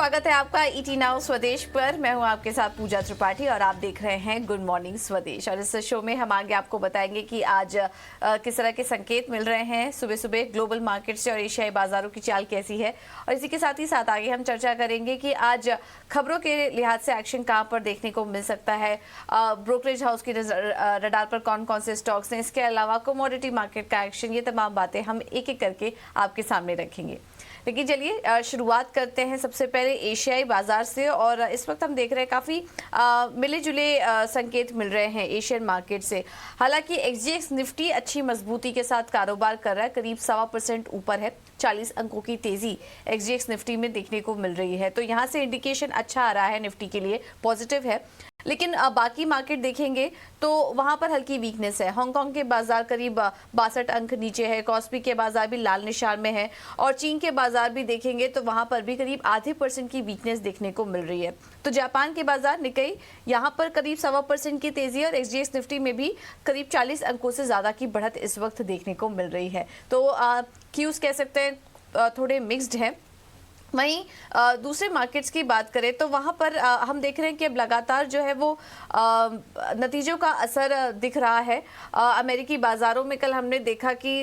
स्वागत है आपका ईटी नाउ स्वदेश पर। मैं हूं आपके साथ पूजा त्रिपाठी और आप देख रहे हैं गुड मॉर्निंग स्वदेश। और इस शो में हम आगे आपको बताएंगे कि आज किस तरह के संकेत मिल रहे हैं सुबह सुबह ग्लोबल मार्केट से और एशियाई बाजारों की चाल कैसी है। और इसी के साथ ही साथ आगे हम चर्चा करेंगे कि आज खबरों के लिहाज से एक्शन कहाँ पर देखने को मिल सकता है, ब्रोकरेज हाउस की रडार पर कौन कौन से स्टॉक्स हैं, इसके अलावा कमोडिटी मार्केट का एक्शन, ये तमाम बातें हम एक एक करके आपके सामने रखेंगे। लेकिन चलिए शुरुआत करते हैं सबसे पहले एशियाई बाजार से। और इस वक्त हम देख रहे हैं काफ़ी मिले जुले संकेत मिल रहे हैं एशियन मार्केट से। हालांकि एक्सजीएक्स निफ्टी अच्छी मजबूती के साथ कारोबार कर रहा है, करीब 1.25% ऊपर है। 40 अंकों की तेजी एक्सजीएक्स निफ्टी में देखने को मिल रही है, तो यहाँ से इंडिकेशन अच्छा आ रहा है, निफ्टी के लिए पॉजिटिव है। लेकिन बाकी मार्केट देखेंगे तो वहां पर हल्की वीकनेस है। हांगकांग के बाजार करीब 62 अंक नीचे है, कॉस्पी के बाजार भी लाल निशान में है और चीन के बाजार भी देखेंगे तो वहां पर भी करीब आधे % की वीकनेस देखने को मिल रही है। तो जापान के बाजार निकाई यहाँ पर करीब 1.25% की तेजी और एक्सजीएक्स निफ्टी में भी करीब 40 अंकों से ज्यादा की बढ़त इस वक्त देखने को मिल रही है। तो क्यूज कह सकते हैं थोड़े मिक्स्ड है। वहीं दूसरे मार्केट्स की बात करें तो वहां पर हम देख रहे हैं कि अब लगातार जो है वो नतीजों का असर दिख रहा है। अमेरिकी बाजारों में कल हमने देखा कि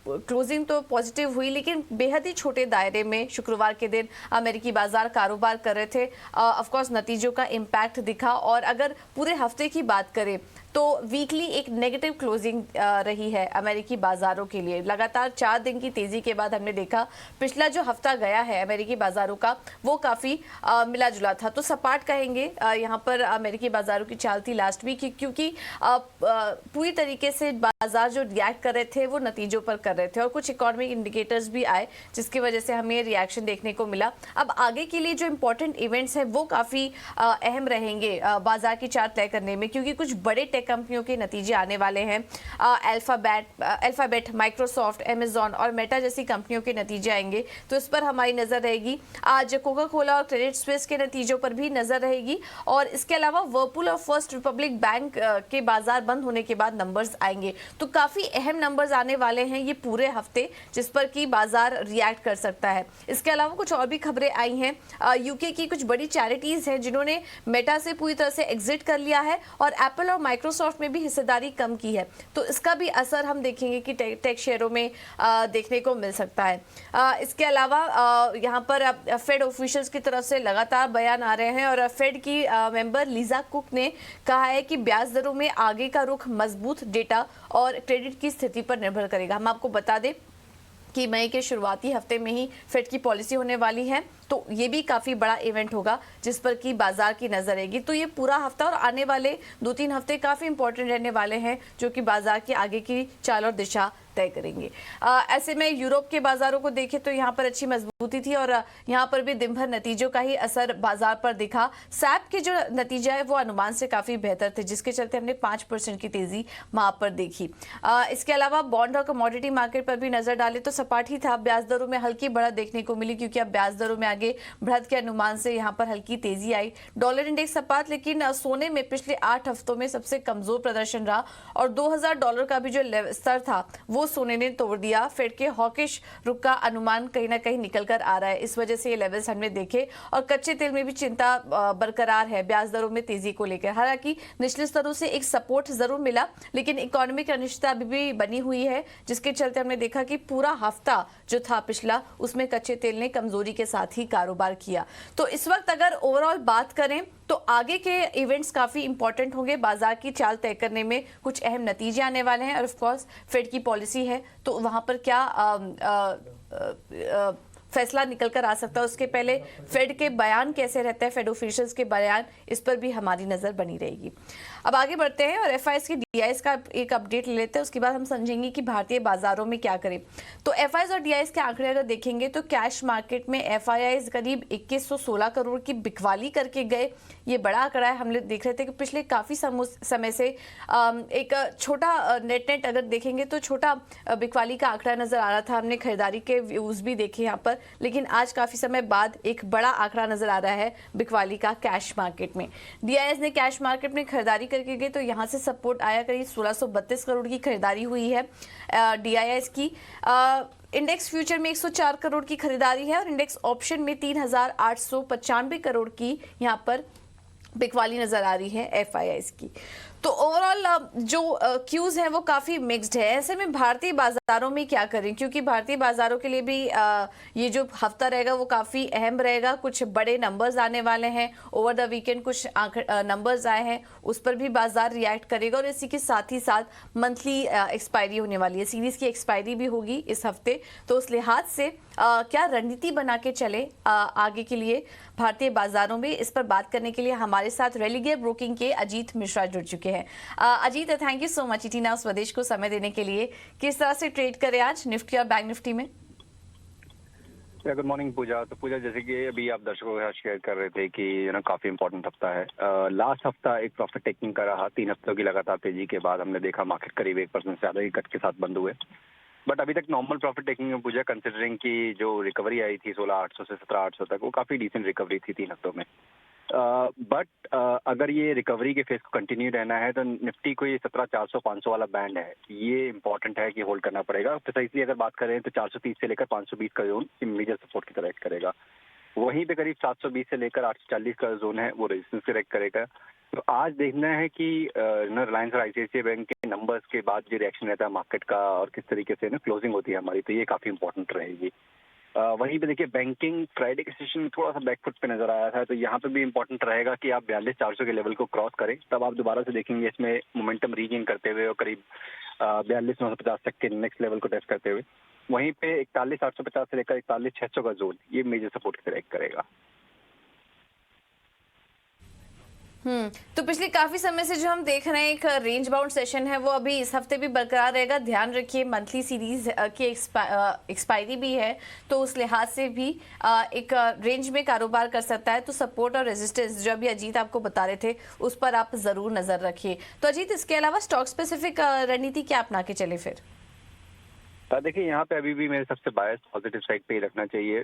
क्लोजिंग तो पॉजिटिव हुई, लेकिन बेहद ही छोटे दायरे में शुक्रवार के दिन अमेरिकी बाजार कारोबार कर रहे थे। ऑफ कोर्स नतीजों का इम्पैक्ट दिखा। और अगर पूरे हफ्ते की बात करें तो वीकली एक नेगेटिव क्लोजिंग रही है अमेरिकी बाजारों के लिए। लगातार 4 दिन की तेजी के बाद हमने देखा पिछला जो हफ्ता गया है अमेरिकी बाजारों का वो काफी मिला जुला था। तो सपाट कहेंगे यहाँ पर अमेरिकी बाजारों की चाल थी लास्ट वीक, क्योंकि पूरी तरीके से बाजार जो रिएक्ट कर रहे थे वो नतीजों पर कर रहे थे और कुछ इकोनॉमिक इंडिकेटर्स भी आए जिसकी वजह से हमें रिएक्शन देखने को मिला। अब आगे के लिए जो इंपॉर्टेंट इवेंट्स हैं वो काफी अहम रहेंगे बाजार की चाल तय करने में, क्योंकि कुछ बड़े टेक कंपनियों के नतीजे आने वाले हैं। अल्फाबेट, माइक्रोसॉफ्ट, अमेजॉन और मेटा जैसी कंपनियों के नतीजे आएंगे, तो इस पर हमारी नजर रहेगी। आज कोका कोला और क्रेडिट स्विस के नतीजों पर भी नजर रहेगी। और इसके अलावा वर्लपूल और फर्स्ट रिपब्लिक बैंक के बाजार बंद होने के बाद नंबर्स आएंगे, तो काफी अहम नंबर्स आने वाले हैं ये पूरे हफ्ते, जिस पर कि बाजार रिएक्ट कर सकता है। इसके अलावा कुछ और भी खबरें आई हैं। यूके की कुछ बड़ी चैरिटीज हैं जिन्होंने मेटा से पूरी तरह से एग्जिट कर लिया है और एप्पल और माइक्रोसॉफ्ट में भी हिस्सेदारी कम की है, तो इसका भी असर हम देखेंगे कि टेक शेयरों में देखने को मिल सकता है। इसके अलावा यहाँ पर फेड ऑफिशियल्स की तरफ से लगातार बयान आ रहे हैं और फेड की मेंबर लीजा कुक ने कहा है कि ब्याज दरों में आगे का रुख मजबूत डेटा और क्रेडिट की स्थिति पर निर्भर करेगा। हम आपको बता दें कि मई के शुरुआती हफ्ते में ही फेड की पॉलिसी होने वाली है, तो ये भी काफी बड़ा इवेंट होगा जिस पर कि बाजार की नजर रहेगी। तो ये पूरा हफ्ता और आने वाले 2-3 हफ्ते काफी इंपॉर्टेंट रहने वाले हैं जो कि बाजार की आगे की चाल और दिशा तय करेंगे। ऐसे में यूरोप के बाजारों को देखें तो यहाँ पर अच्छी मजबूती थी और यहाँ पर भी दिन भर नतीजों का ही असर बाजार पर दिखा। सैप के जो नतीजा है वो अनुमान से काफी बेहतर थे, जिसके चलते हमने 5% की तेजी वहां पर देखी। इसके अलावा बॉन्ड और कमोडिटी मार्केट पर भी नजर डाले तो सपाट ही था। ब्याज दरों में हल्की बढ़त देखने को मिली, क्योंकि अब ब्याज दरों में आगे बढ़त के अनुमान से यहाँ पर हल्की तेजी आई। डॉलर इंडेक्स सपाट, लेकिन सोने में पिछले 8 हफ्तों में सबसे कमजोर प्रदर्शन रहा और $2000 का भी जो स्तर था वो सोने ने तोड़ दिया। फेड के हॉकिश रुख का अनुमान कहीं ना कहीं निकल कर आ रहा है, इस वजह से ये लेवल्स हमने देखे। और कच्चे तेल में भी चिंता बरकरार है ब्याज दरों में तेजी को लेकर। हालांकि निचले स्तरों से एक सपोर्ट जरूर मिला, लेकिन इकोनॉमिक अनिश्चितता अभी भी बनी हुई है, जिसके चलते हमने देखा कि पूरा हफ्ता जो था पिछला उसमें कच्चे तेल ने कमजोरी के साथ ही कारोबार किया। तो इस वक्त अगर ओवरऑल बात करें तो आगे के इवेंट्स काफी इंपॉर्टेंट होंगे बाजार की चाल तय करने में। कुछ अहम नतीजे आने वाले हैं और ऑफ कोर्स फेड की पॉलिसी है, तो वहां पर क्या फैसला निकल कर आ सकता है, उसके पहले फेड के बयान कैसे रहता है, फेड ऑफिशियल्स के बयान, इस पर भी हमारी नजर बनी रहेगी। अब आगे बढ़ते हैं और एफआईएस की डीआईएस का एक अपडेट ले लेते हैं, उसके बाद हम समझेंगे कि भारतीय बाजारों में क्या करें। तो एफआईएस और डीआईएस के आंकड़े अगर देखेंगे तो कैश मार्केट में एफआईआईस करीब 2116 करोड़ की बिकवाली करके गए। ये बड़ा आंकड़ा है। हम लोग देख रहे थे कि पिछले काफी समय से एक छोटा नेट अगर देखेंगे तो छोटा बिकवाली का आंकड़ा नजर आ रहा था। हमने खरीदारी के व्यूज भी देखे यहाँ पर, लेकिन आज काफी समय बाद एक बड़ा आंकड़ा नजर आ रहा है बिकवाली का कैश मार्केट में। डीआईएस ने कैश मार्केट में खरीदारी करके गई तो यहाँ से सपोर्ट आया, करीब 1632 करोड़ की खरीदारी हुई है डीआईएस की। इंडेक्स फ्यूचर में 104 करोड़ की खरीदारी है और इंडेक्स ऑप्शन में 3,895 करोड़ की यहाँ पर बिकवाली नजर आ रही है FIIs की। तो ओवरऑल जो क्यूज हैं वो काफ़ी मिक्स्ड है। ऐसे में भारतीय बाजारों में क्या करें, क्योंकि भारतीय बाजारों के लिए भी ये जो हफ्ता रहेगा वो काफ़ी अहम रहेगा। कुछ बड़े नंबर्स आने वाले हैं, ओवर द वीकेंड कुछ नंबर्स आए हैं, उस पर भी बाजार रिएक्ट करेगा। और इसी के साथ ही साथ मंथली एक्सपायरी होने वाली है, सीरीज की एक्सपायरी भी होगी इस हफ्ते। तो उस लिहाज से क्या रणनीति बना के चले आगे के लिए भारतीय बाजारों में, इस पर बात करने के लिए हमारे साथ रेलिगेयर ब्रोकिंग के अजीत मिश्रा जुड़ चुके हैं। Ajit, thank you so much इटीना स्वदेश को समय देने के लिए। किस तरह से ट्रेड करें आज निफ्टी और बैंक निफ्टी में? गुड मॉर्निंग पूजा। तो पूजा, जैसे कि अभी आप दर्शकों के साथ शेयर कर रहे थे कि काफी इंपॉर्टेंट हफ्ता है। लास्ट हफ्ता एक प्रॉफिट टेकिंग का रहा। 3 हफ्तों की लगातार तेजी के बाद हमने देखा मार्केट करीब 1% से ज्यादा की कट के साथ बंद हुए। बट अभी तक नॉर्मल प्रॉफिट टेकिंग में पूजा, कंसिडरिंग की जो रिकवरी आई थी 16,800 से 17,800 तक, वो काफी डिसेंट रिकवरी थी 3 हफ्तों में। बट अगर ये रिकवरी के फेज को कंटिन्यू रहना है तो निफ्टी को ये 17,400-500 वाला बैंड है, ये इंपॉर्टेंट है कि होल्ड करना पड़ेगा। प्रिसाइसली अगर बात करें तो 430 से लेकर 520 का जोन मेजर सपोर्ट की तरह एक्ट करेगा। वहीं पे करीब 720 से लेकर 840 का जोन है, वो रेजिस्टेंस की तरह एक्ट करेगा। तो आज देखना है कि रिलायंस और ICICI बैंक के नंबर्स के बाद जो रिएक्शन रहता है मार्केट का और किस तरीके से क्लोजिंग होती है हमारी, तो ये काफी इंपॉर्टेंट रहेगी। वहीं पे देखिए बैंकिंग फ्राइडे के सेशन में थोड़ा सा बैकफुट पे नजर आया था, तो यहाँ पे भी इंपॉर्टेंट रहेगा कि आप 42,400 के लेवल को क्रॉस करें, तब आप दोबारा से देखेंगे इसमें मोमेंटम रीगेन करते हुए और करीब 42,950 तक के नेक्स्ट लेवल को टेस्ट करते हुए। वहीं पे 41,850 से लेकर 41,600 का जोन, ये मेजर सपोर्ट की तरह करेगा। तो पिछले काफी समय से जो हम देख रहे हैं एक रेंज बाउंड सेशन है, वो अभी इस हफ्ते भी बरकरार रहेगा। ध्यान रखिए मंथली सीरीज की एक्सपायरी भी है, तो उस लिहाज से भी एक रेंज में कारोबार कर सकता है। तो सपोर्ट और रेजिस्टेंस जो अभी अजीत आपको बता रहे थे, उस पर आप जरूर नजर रखिए। तो अजीत, इसके अलावा स्टॉक स्पेसिफिक रणनीति क्या अपना के चले फिर? देखिए यहाँ पे अभी भी मेरे सबसे बायस पॉजिटिव साइड पे ही रखना चाहिए।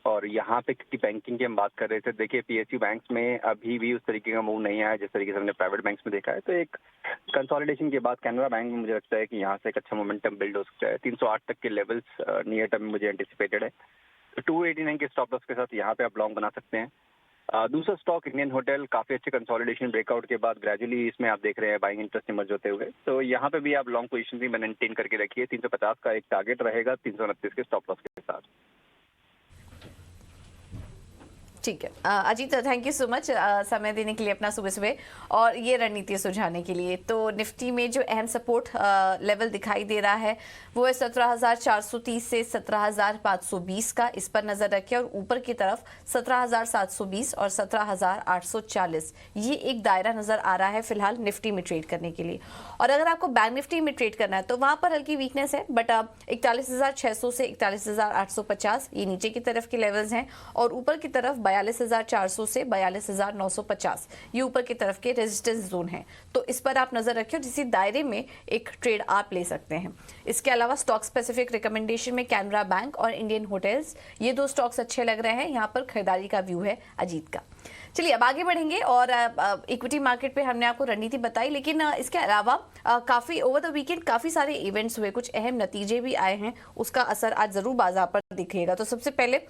और यहाँ पे किसी बैंकिंग की हम बात कर रहे थे, देखिए PSU बैंक्स में अभी भी उस तरीके का मूव नहीं आया जिस तरीके से हमने प्राइवेट बैंक्स में देखा है। तो एक कंसोलिडेशन के बाद कैनरा बैंक में मुझे लगता है कि यहाँ से एक अच्छा मोमेंटम बिल्ड हो सकता है। 308 तक के लेवल्स नियर टर्म में मुझे एंटिसिपेटेड है। 289 के स्टॉप लॉस के साथ यहाँ पे आप लॉन्ग बना सकते हैं। दूसरा स्टॉक इंडियन होटल, काफी अच्छे कंसोलिडेशन ब्रेकआउट के बाद ग्रेजुअली इसमें आप देख रहे हैं बाइंग इंटरेस्ट इमर्ज होते हुए, तो यहाँ पे भी आप लॉन्ग पोजीशन भी मेंटेन करके रखिए। 350 का एक टारगेट रहेगा 329 के स्टॉप लॉस के साथ। ठीक है Ajit, thank you so much समय देने के लिए अपना सुबह सुबह और ये रणनीति सुझाने के लिए। तो निफ्टी में जो अहम सपोर्ट लेवल दिखाई दे रहा है वो है 17,430 से 17,520 का, इस पर नजर रखें। और ऊपर की तरफ 17,720 और 17,840, ये एक दायरा नजर आ रहा है फिलहाल निफ्टी में ट्रेड करने के लिए। और अगर आपको बैंक निफ्टी में ट्रेड करना है तो वहां पर हल्की वीकनेस है, बट 41,600 से 41,850 ये नीचे की तरफ के लेवल्स हैं, और ऊपर की तरफ 42,400 से 42,950 ये ऊपर की तरफ के रेजिस्टेंस जोन है। तो इस पर आप नजर रखिए, जिस दायरे में एक ट्रेड आप ले सकते हैं। इसके अलावा स्टॉक स्पेसिफिक रिकमेंडेशन में कैनरा बैंक और इंडियन होटल्स, ये 2 स्टॉक्स अच्छे लग रहे हैं। यहाँ पर खरीदारी का व्यू है अजीत का। चलिए अब आगे बढ़ेंगे और इक्विटी मार्केट पे हमने आपको रणनीति बताई, लेकिन इसके अलावा काफी ओवर द वीकेंड काफी सारे इवेंट्स हुए, कुछ अहम नतीजे भी आए हैं, उसका असर आज जरूर बाजार पर दिखेगा। तो सबसे पहले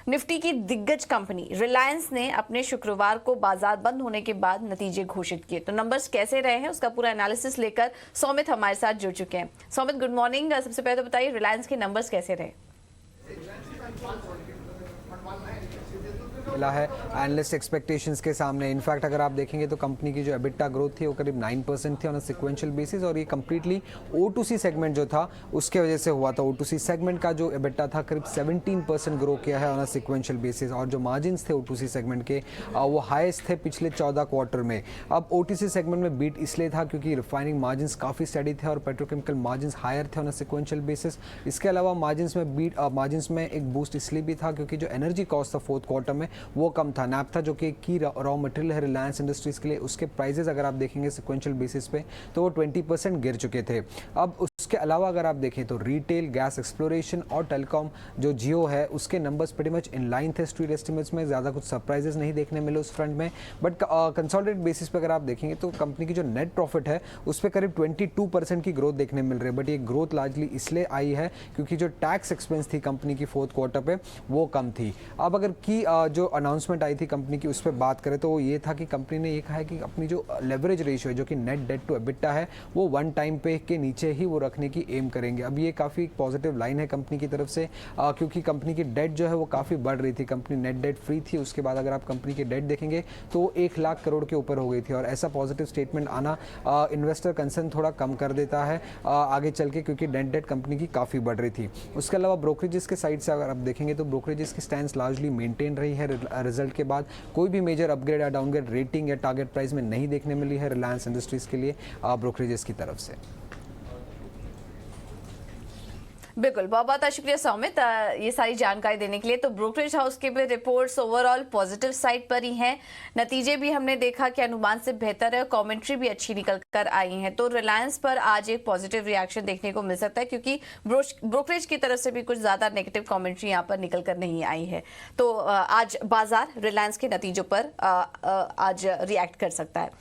निफ्टी की दिग्गज कंपनी रिलायंस ने अपने शुक्रवार को बाजार बंद होने के बाद नतीजे घोषित किए। तो नंबर्स कैसे रहे हैं उसका पूरा एनालिसिस लेकर सौमित हमारे साथ जुड़ चुके हैं। Saumit, good morning. सबसे पहले तो बताइए रिलायंस के नंबर्स कैसे रहे? मिला है एनालिस्ट एक्सपेक्टेशंस के सामने। इनफैक्ट अगर आप देखेंगे तो कंपनी की जो एबिटा ग्रोथ थी वो करीब 9% थी ऑन अ सिक्वेंशियल बेसिस, और ये कंप्लीटली O2C सेगमेंट जो था उसके वजह से हुआ था। O2C सेगमेंट का जो एबिटा था करीब 17% ग्रो किया है ऑन अ सिक्वेंशियल बेसिस, और जो मार्जिन्स थे O2C सेगमेंट के वो हाईएस्ट थे पिछले 14 क्वार्टर में। अब OTC सेगमेंट में बीट इसलिए था क्योंकि रिफाइनिंग मार्जिन्स काफ़ी स्टडी थे और पेट्रोकेमिकल मार्जिन्स हायर थे ऑन अ सिक्वेंशियल बेसिस। इसके अलावा मार्जिन्स में एक बूस्ट इसलिए भी था क्योंकि जो एनर्जी कॉस्ट था 4th क्वार्टर में वो कम था। नैप्था जो कि की रॉ मटेरियल है रिलायंस इंडस्ट्रीज़ के लिए, उसके प्राइजेस अगर आप देखेंगे सिक्वेंशियल बेसिस पे तो वो 20% गिर चुके थे। अब उसके अलावा अगर आप देखें तो रिटेल, गैस एक्सप्लोरेशन और टेलीकॉम जो जियो है उसके numbers pretty much in line थे स्ट्रीट एस्टिमेट्स में, ज़्यादा कुछ सरप्राइजेस नहीं देखने मिले उस फ्रंट में। बट कंसोलिडेटेड बेसिस पे अगर आप देखेंगे तो कंपनी की जो नेट प्रॉफिट है उस पर करीब 22% की ग्रोथ देखने मिल रही है। बट ये ग्रोथ लार्जली इसलिए आई है क्योंकि जो टैक्स एक्सपेंस थी कंपनी की फोर्थ क्वार्टर पे वो कम थी। अब अगर की जो अनाउंसमेंट आई थी कंपनी की उस पर बात करें तो वो ये था कि कंपनी ने ये कहा है कि अपनी जो लेवरेज रेशियो है जो कि नेट डेट टू एबिटा है वो 1 टाइम पे के नीचे ही वो रखने की एम करेंगे। अब ये काफ़ी पॉजिटिव लाइन है कंपनी की तरफ से, क्योंकि कंपनी की डेट जो है वो काफ़ी बढ़ रही थी। कंपनी नेट डेट फ्री थी, उसके बाद अगर आप कंपनी की डेट देखेंगे तो 1 लाख करोड़ के ऊपर हो गई थी। और ऐसा पॉजिटिव स्टेटमेंट आना इन्वेस्टर कंसर्न थोड़ा कम कर देता है आगे चल के, क्योंकि नेट डेट कंपनी की काफ़ी बढ़ रही थी। उसके अलावा ब्रोकरेजेस के साइड से अगर आप देखेंगे तो ब्रोकरेजेस की स्टैंड लार्जली मेंटेन रही है। रिजल्ट के बाद कोई भी मेजर अपग्रेड या डाउनग्रेड रेटिंग या टारगेट प्राइस में नहीं देखने मिली है रिलायंस इंडस्ट्रीज़ के लिए ब्रोकरेजेस की तरफ से। बिल्कुल, बहुत बहुत शुक्रिया सौमित ये सारी जानकारी देने के लिए। तो ब्रोकरेज हाउस के भी रिपोर्ट्स ओवरऑल पॉजिटिव साइड पर ही हैं, नतीजे भी हमने देखा कि अनुमान से बेहतर है, कमेंट्री भी अच्छी निकल कर आई है। तो रिलायंस पर आज एक पॉजिटिव रिएक्शन देखने को मिल सकता है क्योंकि ब्रोकरेज की तरफ से भी कुछ ज़्यादा नेगेटिव कमेंट्री यहाँ पर निकल कर नहीं आई है। तो आज बाजार रिलायंस के नतीजों पर आज रिएक्ट कर सकता है।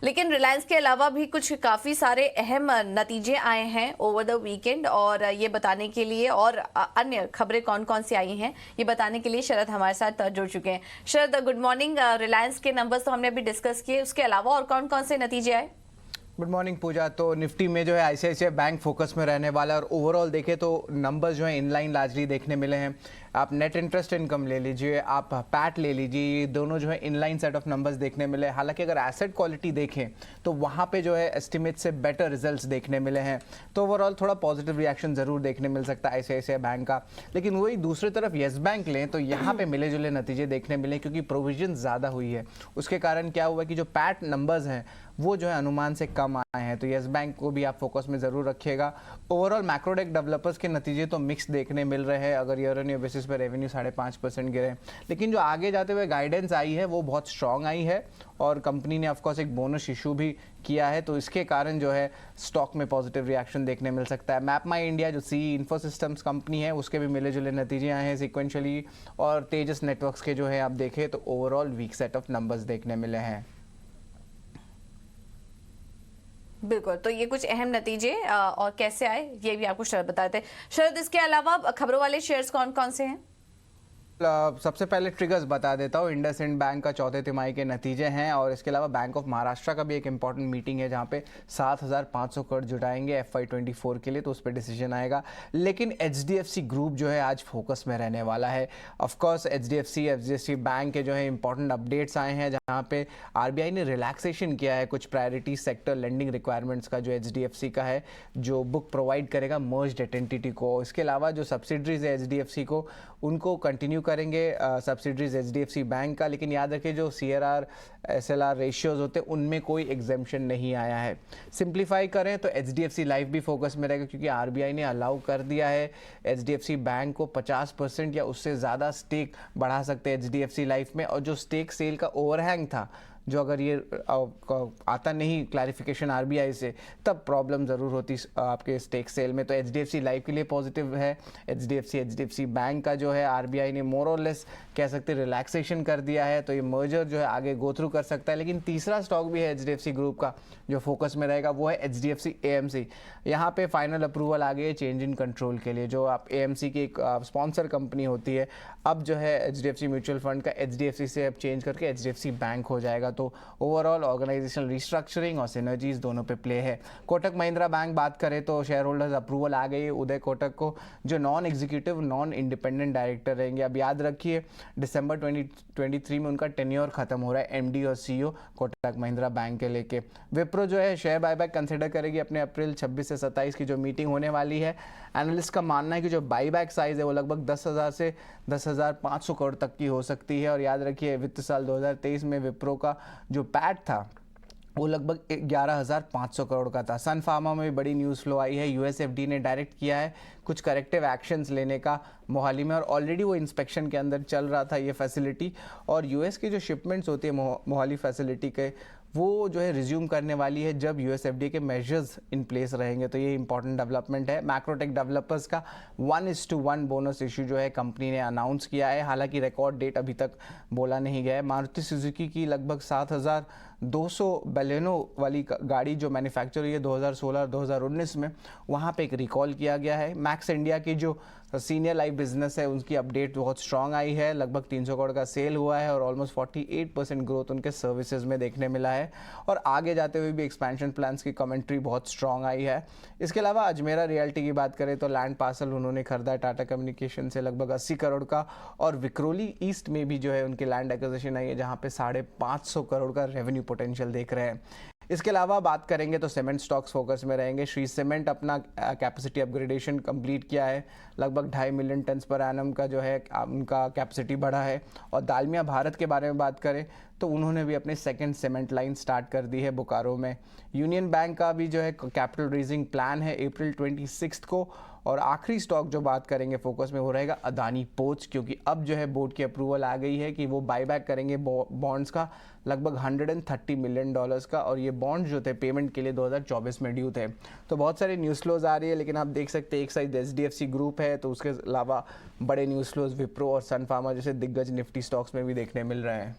लेकिन रिलायंस के अलावा भी कुछ काफ़ी सारे अहम नतीजे आए हैं ओवर द वीकेंड, और ये बताने के लिए और अन्य खबरें कौन कौन सी आई हैं ये बताने के लिए शरद हमारे साथ जुड़ चुके हैं। शरद, गुड मॉर्निंग। रिलायंस के नंबर्स तो हमने अभी डिस्कस किए, उसके अलावा और कौन कौन से नतीजे आए? गुड मॉर्निंग पूजा। तो निफ्टी में जो है आईसीआईसीआई बैंक फोकस में रहने वाला है और ओवरऑल देखें तो नंबर्स जो है इनलाइन लार्जली देखने मिले हैं। आप नेट इंटरेस्ट इनकम ले लीजिए, आप पैट ले लीजिए, ये दोनों जो है इनलाइन सेट ऑफ नंबर्स देखने मिले। हालांकि अगर एसेट क्वालिटी देखें तो वहाँ पे जो है एस्टिमेट से बेटर रिजल्ट्स देखने मिले हैं। तो ओवरऑल थोड़ा पॉजिटिव रिएक्शन ज़रूर देखने मिल सकता है आईसीआईसीआई बैंक का। लेकिन वही दूसरी तरफ येस बैंक लें तो यहाँ पे मिले जुले नतीजे देखने मिले, क्योंकि प्रोविजन ज़्यादा हुई है। उसके कारण क्या हुआ कि जो पैट नंबर्स हैं वो जो है अनुमान से कम आए हैं। तो येस बैंक को भी आप फोकस में ज़रूर रखिएगा। ओवरऑल मैक्रोडेक डेवलपर्स के नतीजे तो मिक्स देखने मिल रहे हैं। अगर ईयर ऑन ईयर बेसिस पर रेवेन्यू 5.5% गिरे, लेकिन जो आगे जाते हुए गाइडेंस आई है वो बहुत स्ट्रांग आई है और कंपनी ने ऑफकोर्स एक बोनस इशू भी किया है। तो इसके कारण जो है स्टॉक में पॉजिटिव रिएक्शन देखने मिल सकता है। मैप माई इंडिया जो सी इन्फोसिस्टम्स कंपनी है उसके भी मिले जुले नतीजे आए हैं सिक्वेंशली, और तेजस नेटवर्क्स के जो है आप देखें तो overall weak set of numbers देखने मिले हैं। बिल्कुल, तो ये कुछ अहम नतीजे और कैसे आए ये भी आपको शरद बताए थे। शरद, इसके अलावा खबरों वाले शेयर्स कौन कौन से हैं? सबसे पहले ट्रिगर्स बता देता हूँ। इंडसइंड बैंक का चौथे तिमाही के नतीजे हैं, और इसके अलावा बैंक ऑफ महाराष्ट्र का भी एक इंपॉर्टेंट मीटिंग है जहाँ पे 7,500 करोड़ जुटाएंगे FY24 के लिए, तो उस पर डिसीजन आएगा। लेकिन HDFC ग्रुप जो है आज फोकस में रहने वाला है। ऑफकोर्स HDFC बैंक के जो है इंपॉर्टेंट अपडेट्स आए हैं जहाँ पे RBI ने रिलैक्सेशन किया है कुछ प्रायोरिटी सेक्टर लेंडिंग रिक्वायरमेंट्स का जो HDFC का है, जो बुक प्रोवाइड करेगा मर्ज्ड एंटिटी को। इसके अलावा जो सब्सिडरीज है HDFC को उनको कंटिन्यू करेंगे सब्सिडरीज HDFC बैंक का। लेकिन याद रखिए जो CRR SLR रेशियोज होते हैं उनमें कोई एग्जेम्पशन नहीं आया है। सिंप्लीफाई करें तो HDFC लाइफ भी फोकस में रहेगा, क्योंकि RBI ने अलाउ कर दिया है HDFC बैंक को 50% या उससे ज़्यादा स्टेक बढ़ा सकते हैं HDFC लाइफ में। और जो स्टेक सेल का ओवरहैंग था, जो अगर ये आता नहीं क्लैरिफिकेशन RBI से, तब प्रॉब्लम ज़रूर होती आपके स्टेक सेल में। तो HDFC लाइफ के लिए पॉजिटिव है। HDFC बैंक का जो है RBI ने मोर और लेस कह सकते रिलैक्सेशन कर दिया है, तो ये मर्जर जो है आगे गो थ्रू कर सकता है। लेकिन तीसरा स्टॉक भी है HDFC ग्रुप का जो फोकस में रहेगा, वो है HDFC AMC। यहाँ पे फाइनल अप्रूवल आ गई है चेंज इन कंट्रोल के लिए। जो आप AMC की एक स्पॉन्सर कंपनी होती है, अब जो है HDFC म्यूचुअल फंड का HDFC से अब चेंज करके HDFC बैंक हो जाएगा। तो ओवरऑल ऑर्गेनाइजेशनल रिस्ट्रक्चरिंग और सिनर्जीज दोनों पे प्ले है। कोटक महिंद्रा बैंक बात करें तो शेयर होल्डर्स अप्रूवल आ गई है उदय कोटक को, जो non executive non independent director रहेंगे। अब याद रखिए दिसंबर 2023 में उनका टेन्योर खत्म हो रहा है MD और CEO कोटक महिंद्रा बैंक के लेके। विप्रो जो है शेयर बायबैक कंसिडर करेगी अपने अप्रैल 26 से 27 की जो मीटिंग होने वाली है। एनालिस्ट का मानना है कि जो बाईबैक साइज है वो लगभग 10,000 से 10,500 करोड़ तक की हो सकती है। और याद रखिए वित्त साल 2023 में विप्रो का जो पैट था वो लगभग 11,500 करोड़ का था। सन फार्मा में भी बड़ी न्यूज़ फ्लो आई है। यूएसएफडी ने डायरेक्ट किया है कुछ करेक्टिव एक्शंस लेने का मोहाली में, और ऑलरेडी वो इंस्पेक्शन के अंदर चल रहा था ये फैसिलिटी। और यूएस की जो शिपमेंट्स होती है मोहाली फैसिलिटी के, वो जो है रिज्यूम करने वाली है जब यूएसएफडी के मेजर्स इन प्लेस रहेंगे। तो ये इंपॉर्टेंट डेवलपमेंट है। मैक्रोटेक डेवलपर्स का 1:1 बोनस इशू जो है कंपनी ने अनाउंस किया है। हालांकि रिकॉर्ड डेट अभी तक बोला नहीं गया है। मारुति सुजुकी की लगभग 7,200 बलेनो वाली गाड़ी जो मैन्युफैक्चर हुई है 2016 और 2019 में, वहाँ पे एक रिकॉल किया गया है। मैक्स इंडिया की जो सीनियर लाइफ बिजनेस है उनकी अपडेट बहुत स्ट्रांग आई है। लगभग 300 करोड़ का सेल हुआ है और ऑलमोस्ट 48% ग्रोथ उनके सर्विसेज में देखने मिला है। और आगे जाते हुए भी एक्सपेंशन प्लान्स की कमेंट्री बहुत स्ट्रांग आई है। इसके अलावा अजमेरा रियल्टी की बात करें तो लैंड पार्सल उन्होंने खरीदा टाटा कम्युनिकेशन से लगभग 80 करोड़ का, और विक्रोली ईस्ट में भी जो है उनकी लैंड एक्विजिशन आई है जहाँ पे 550 करोड़ का रेवेन्यू पोटेंशियल देख रहे हैं। इसके अलावा बात करेंगे तो सीमेंट स्टॉक्स फोकस में रहेंगे। श्री सीमेंट अपना कैपेसिटी अपग्रेडेशन कंप्लीट किया है। लगभग 2.5 मिलियन टन्स पर एनम का जो है उनका कैपेसिटी बढ़ा है। और दालमिया भारत के बारे में बात करें तो उन्होंने भी अपनी सेकंड सीमेंट लाइन स्टार्ट कर दी है बोकारो में। यूनियन बैंक का भी जो है कैपिटल रेजिंग प्लान है अप्रैल 26 को। और आखिरी स्टॉक जो बात करेंगे फोकस में वो रहेगा अदानी पोर्ट्स, क्योंकि अब जो है बोर्ड की अप्रूवल आ गई है कि वो बायबैक करेंगे बॉन्ड्स का लगभग $130 मिलियन का, और ये बॉन्ड्स जो थे पेमेंट के लिए 2024 में ड्यू थे। तो बहुत सारे न्यूज़ फ्लोज आ रही है, लेकिन आप देख सकते हैं एक साइड HDFC ग्रुप है तो उसके अलावा बड़े न्यूज़ फ्लोज विप्रो और सन फार्मा जैसे दिग्गज निफ्टी स्टॉक्स में भी देखने मिल रहे हैं।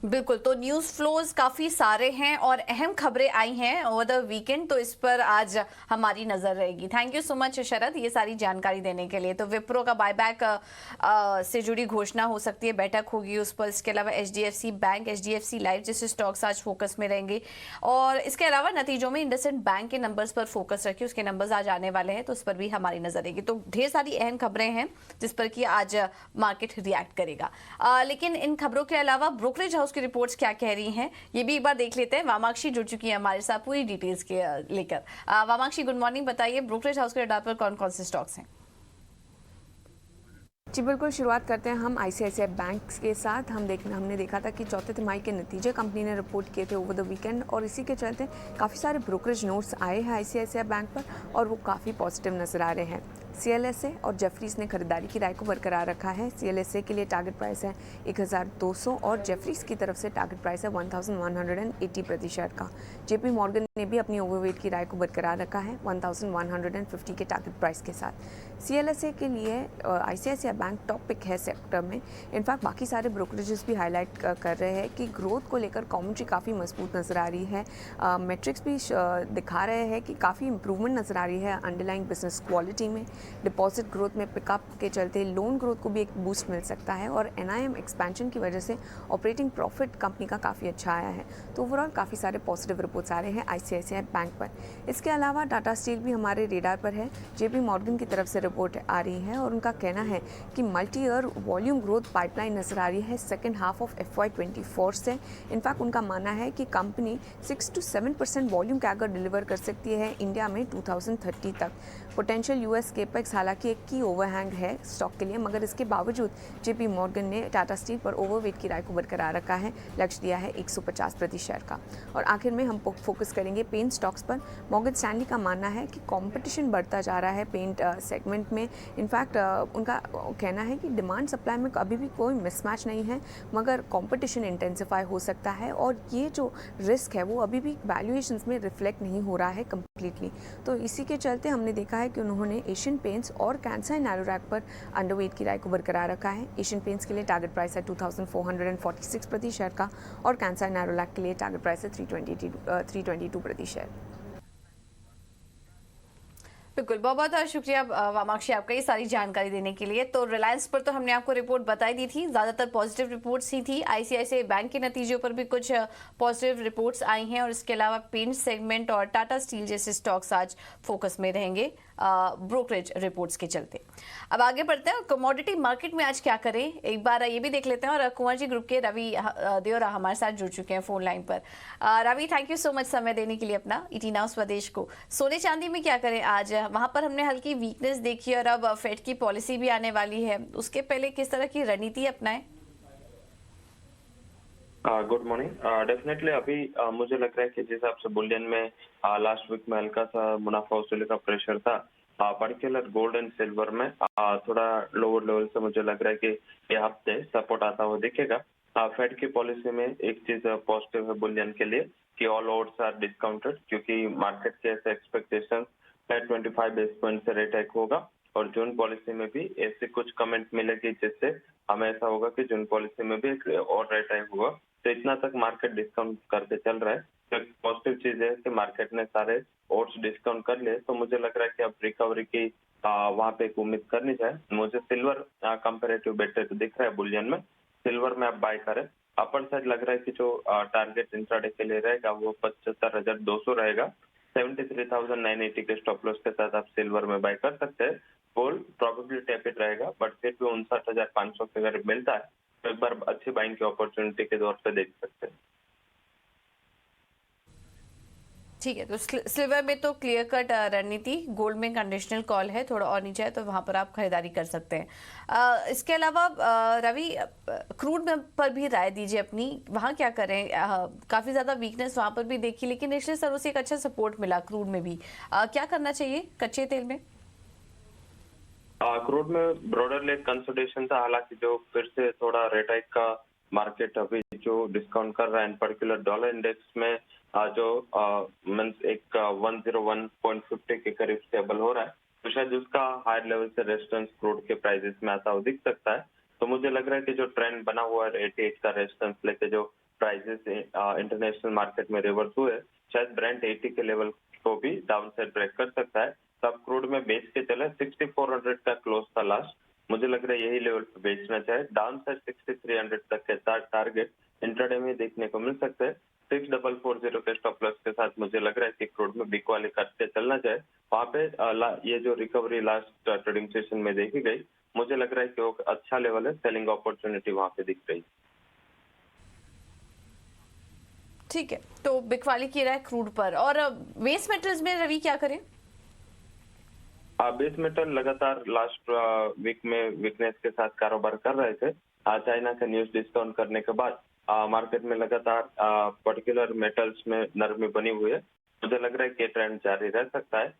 बिल्कुल, तो न्यूज़ फ्लोज काफ़ी सारे हैं और अहम खबरें आई हैं ओवर द वीकेंड, तो इस पर आज हमारी नज़र रहेगी। थैंक यू सो मच शरद ये सारी जानकारी देने के लिए। तो विप्रो का बायबैक से जुड़ी घोषणा हो सकती है, बैठक होगी उस पर। इसके अलावा HDFC बैंक, HDFC लाइफ जैसे स्टॉक्स आज फोकस में रहेंगे। और इसके अलावा नतीजों में इंडसइंड बैंक के नंबर्स पर फोकस रखिए, उसके नंबर्स आज आने वाले हैं तो उस पर भी हमारी नज़र रहेगी। तो ढेर सारी अहम खबरें हैं जिस पर कि आज मार्केट रिएक्ट करेगा। लेकिन इन खबरों के अलावा ब्रोकरेज हाउस की रिपोर्ट्स क्या कह रही हैं ये भी एक बार देख लेते हैं। वामाक्षी जुड़ चुकी है हमारे साथ पूरी डिटेल्स के लेकर। वामाक्षी गुड मॉर्निंग, बताइए ब्रोकरेज हाउस के रडार पर कौन कौन से स्टॉक्स हैं? जी बिल्कुल, शुरुआत करते हैं हम ICICI बैंक के साथ। हमने देखा था कि चौथे तिमाही के नतीजे कंपनी ने रिपोर्ट किए थे ओवर द वीकेंड, और इसी के चलते काफ़ी सारे ब्रोकरेज नोट्स आए हैं ICICI बैंक पर और वो काफ़ी पॉजिटिव नज़र आ रहे हैं। CLSA और जेफरीज ने खरीदारी की राय को बरकरार रखा है। CLSA के लिए टारगेट प्राइस है 1,200 और जेफरीज की तरफ से टारगेट प्राइस है 1,180 प्रति शेयर का। JP मॉर्गन ने भी अपनी ओवरवेट की राय को बरकरार रखा है 1,150 के टारगेट प्राइस के साथ। CLSA के लिए ICICI बैंक टॉप पिक है सेक्टर में। इनफैक्ट बाकी सारे ब्रोकरेजेस भी हाईलाइट कर रहे हैं कि ग्रोथ को लेकर कमेंट्री काफ़ी मजबूत नज़र आ रही है। मैट्रिक्स भी दिखा रहे हैं कि काफ़ी इंप्रूवमेंट नज़र आ रही है अंडरलाइंग बिजनेस क्वालिटी में। डिपॉजिट ग्रोथ में पिकअप के चलते लोन ग्रोथ को भी एक बूस्ट मिल सकता है, और NIM एक्सपेंशन की वजह से ऑपरेटिंग प्रॉफिट कंपनी का काफ़ी अच्छा आया है। तो ओवरऑल काफ़ी सारे पॉजिटिव रिपोर्ट्स आ रहे हैं ICICI बैंक पर। इसके अलावा टाटा स्टील भी हमारे रेडार पर है। JP मॉर्गन की तरफ से रिपोर्ट आ रही है और उनका कहना है कि multi year volume growth pipeline नजर आ रही है सेकेंड हाफ ऑफ FY24 से। इनफैक्ट उनका मानना है कि company 6 to 7% volume CAGR deliver कर सकती है इंडिया में 2030 तक। पोटेंशियल US केपेक्स हालांकि एक की ओवरहैंग है स्टॉक के लिए, मगर इसके बावजूद JP मॉर्गन ने टाटा स्टील पर ओवरवेट की राय को बरकरार रखा है। लक्ष्य दिया है 150 प्रति शेयर का। और आखिर में हम फोकस करेंगे पेंट स्टॉक्स पर। मॉर्गन स्टैनली का मानना है कि कंपटीशन बढ़ता जा रहा है पेंट सेगमेंट में। इनफैक्ट उनका कहना है कि डिमांड सप्लाई में अभी भी कोई मिसमैच नहीं है, मगर कंपटीशन इंटेंसिफाई हो सकता है और ये जो रिस्क है वो अभी भी वैल्यूएशंस में रिफ्लेक्ट नहीं हो रहा है कम्प्लीटली। तो इसी के चलते हमने देखा है कि उन्होंने एशियन पेंट्स और कांसाई नैरोलैक पर अंडरवेट की राय को बरकरार रखा है। एशियन पेंट्स के लिए टारगेट प्राइस है 2,446 प्रति शेयर का, और कांसाई नैरोलैक के लिए टारगेट प्राइस है 322 प्रति शेयर। बिल्कुल, बहुत बहुत शुक्रिया वामाक्षी आपका ये सारी जानकारी देने के लिए। तो रिलायंस पर तो हमने आपको रिपोर्ट बताई दी थी, ज़्यादातर पॉजिटिव रिपोर्ट्स ही थी। ICICI बैंक के नतीजों पर भी कुछ पॉजिटिव रिपोर्ट्स आई हैं, और इसके अलावा पेंट सेगमेंट और टाटा स्टील जैसे स्टॉक्स आज फोकस में रहेंगे ब्रोकरेज रिपोर्ट्स के चलते। अब आगे बढ़ते हैं, कमोडिटी मार्केट में आज क्या करें एक बार ये भी देख लेते हैं। और कुंवर जी ग्रुप के रवि देवरा हमारे साथ जुड़ चुके हैं फोन लाइन पर। Ravi, thank you so much समय देने के लिए अपना ET नाउ स्वदेश को। सोने चांदी में क्या करें आज? वहाँ पर हमने हल्की वीकनेस देखी और अब फेड की पॉलिसी भी आने वाली है, उसके पहले किस तरह की रणनीति अपनाएं? Good morning. डेफिनेटली अभी मुझे लग रहा है कि जिस हिसाब से बुलियन में लास्ट वीक में हल्का सा मुनाफा वसूली का प्रेशर था, पर्टिकुलर गोल्ड एंड सिल्वर में थोड़ा लोअर लेवल से मुझे लग रहा है कि ये हफ्ते सपोर्ट आता हुआ दिखेगा। फेड की पॉलिसी में एक चीज पॉजिटिव है बुलियन के लिए कि ऑल ओड्स आर डिस्काउंटेड, क्योंकि मार्केट के ऐसे एक्सपेक्टेशन 25 बेस पॉइंट से रेट हाइक होगा और जून पॉलिसी में भी ऐसे कुछ कमेंट मिलेगी जिससे हमें ऐसा होगा कि जून पॉलिसी में भी एक और रेट हाइक होगा। तो इतना तक मार्केट डिस्काउंट करके चल रहा है, तो एक पॉजिटिव चीज है कि मार्केट ने सारे ओट्स डिस्काउंट कर लिए। तो मुझे लग रहा है कि अब रिकवरी की वहां पे एक उम्मीद करनी चाहिए। मुझे सिल्वर कंपेरेटिव बेटर दिख रहा है बुलियन में, सिल्वर में आप बाय करें। अपर साइड लग रहा है कि जो टारगेट इंट्राडे के लिए रहेगा वो 75,200 रहेगा। 73,980 के स्टॉप लॉस के साथ आप सिल्वर में बाय कर सकते हैं। गोल्ड प्रोबेबली टैपिड रहेगा, बट फिर भी 59,500 के करीब मिलता है, तो एक बार अच्छी बाइंग की अपॉर्चुनिटी के तौर पे देख सकते हैं। ठीक है, तो सिल्वर में तो क्लियर कट रणनीति, गोल्ड में कंडीशनल कॉल है, थोड़ा और नीचे है तो वहां पर आप खरीदारी कर सकते हैं। इसके अलावा रवि, क्रूड में पर भी राय दीजिए अपनी, वहां क्या करें? काफी ज्यादा वीकनेस वहां पर भी देखी, लेकिन नेशनल सर्व से एक अच्छा सपोर्ट मिला क्रूड में भी। क्या करना चाहिए कच्चे तेल में? क्रूड में ब्रॉडरली कंसोलिडेशन था, हालांकि जो फिर से थोड़ा रेट हाइक का मार्केट अभी जो डिस्काउंट कर रहा है, इन पर्टिकुलर डॉलर इंडेक्स में जो मींस एक 101.50 के करीब स्टेबल हो रहा है, तो शायद उसका हायर लेवल से रेजिस्टेंस क्रूड के प्राइसेस में आता हुआ दिख सकता है। तो मुझे लग रहा है कि जो ट्रेंड बना हुआ है 88 का रेजिस्टेंस लेके जो प्राइसेस इंटरनेशनल मार्केट में रिवर्स हुए, शायद ब्रेंट 80 के लेवल को भी डाउन साइड ब्रेक कर सकता है। तब क्रूड में बेच के चले, 6400 का क्लोज था लास्ट, मुझे लग रहा है यही लेवल पे बेचना चाहिए। डाउन साइड 6300 तक के टारगेट इंट्राडे में देखने को मिल सकते हैं। 6440 के स्टॉप लॉस के साथ मुझे लग रहा है कि क्रूड में बिक वाले करते चलना चाहिए। वहाँ पे ये जो रिकवरी लास्ट ट्रेडिंग सेशन में देखी गई, मुझे लग रहा है कि वो अच्छा लेवल है, सेलिंग अपॉर्चुनिटी वहाँ पे दिख रही। ठीक है, तो बिक वाली की राय क्रूड पर। और बेस मेटल्स में रवि क्या करें? बेस मेटल लगातार लास्ट वीक में वीकनेस के साथ कारोबार कर रहे थे। चाइना का न्यूज डिस्काउंट करने के बाद मार्केट में लगातार पर्टिकुलर मेटल्स में नरमी बनी हुई है। मुझे लग रहा है कि ट्रेंड जारी रह सकता है।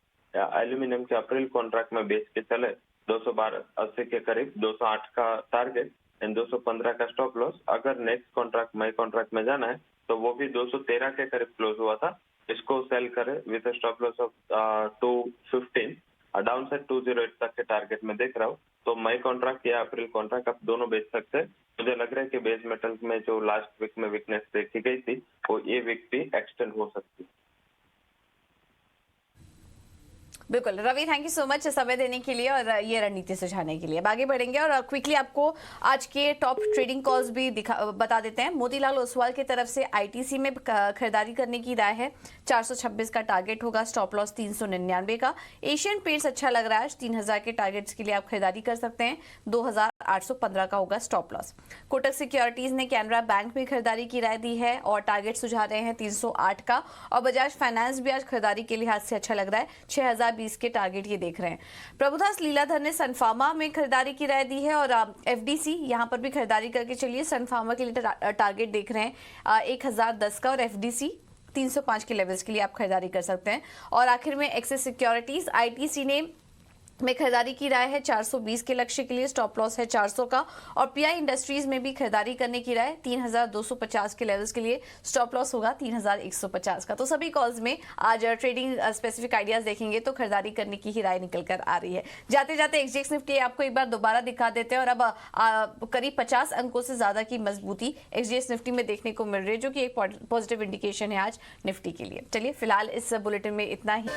एल्यूमिनियम के अप्रैल कॉन्ट्रैक्ट में बेच के चले 212.80 के करीब, 208 का टारगेट एंड 215 का स्टॉप लॉस। अगर नेक्स्ट कॉन्ट्रैक्ट मई कॉन्ट्रैक्ट में जाना है तो वो भी 213 के करीब क्लोज हुआ था, इसको सेल करे with stop loss of 215। Down side 208 तक के टारगेट में देख रहा हूँ, तो मई कॉन्ट्रैक्ट या अप्रैल कॉन्ट्रैक्ट आप दोनों बेच सकते हैं। मुझे लग रहा है कि बेस मेटल में जो लास्ट वीक में वीकनेस देखी गई थी वो ये वीक भी एक्सटेंड हो सकती है। बिल्कुल Ravi, thank you so much समय देने के लिए और ये रणनीति सुझाने के लिए। अब आगे बढ़ेंगे और क्विकली आपको आज के टॉप ट्रेडिंग कॉल्स भी बता देते हैं। मोतीलाल ओसवाल की तरफ से आईटीसी में खरीदारी करने की राय है, 426 का टारगेट होगा, स्टॉप लॉस 399 का। एशियन पेंट्स अच्छा लग रहा है, 3000 के टारगेट्स के लिए आप खरीदारी कर सकते हैं, 2815 का होगा स्टॉप लॉस। कोटक सिक्योरिटीज ने कैनरा बैंक में खरीदारी की राय दी है और टारगेट सुझा रहे हैं 308 का। और बजाज फाइनेंस भी आज खरीदारी के लिहाज से अच्छा लग रहा है, 6020 के टारगेट ये देख रहे हैं। प्रभुदास लीलाधर ने सनफार्मा में खरीदारी की राय दी है और एफडीसी यहां पर भी खरीदारी करके चलिए। सनफार्मा के लिए टारगेट देख रहे हैं 1010 का और एफडीसी 305 के लेवल्स के लिए आप खरीदारी कर सकते हैं। और आखिर में एक्सिस सिक्योरिटीज आईटीसी ने में खरीदारी की राय है 420 के लक्ष्य के लिए, स्टॉप लॉस है 400 का। और पीआई इंडस्ट्रीज में भी खरीदारी करने की राय 3250 के लेवल्स के लिए, स्टॉप लॉस होगा 3150 का। तो सभी कॉल्स में आज ट्रेडिंग स्पेसिफिक आइडियाज देखेंगे तो खरीदारी करने की ही राय निकल कर आ रही है। जाते जाते एक्सजेएक्स निफ्टी आपको एक बार दोबारा दिखा देते हैं और अब करीब 50 अंकों से ज्यादा की मजबूती एक्सजेएक्स निफ्टी में देखने को मिल रही है, जो कि एक पॉजिटिव इंडिकेशन है आज निफ्टी के लिए। चलिए फिलहाल इस बुलेटिन में इतना ही।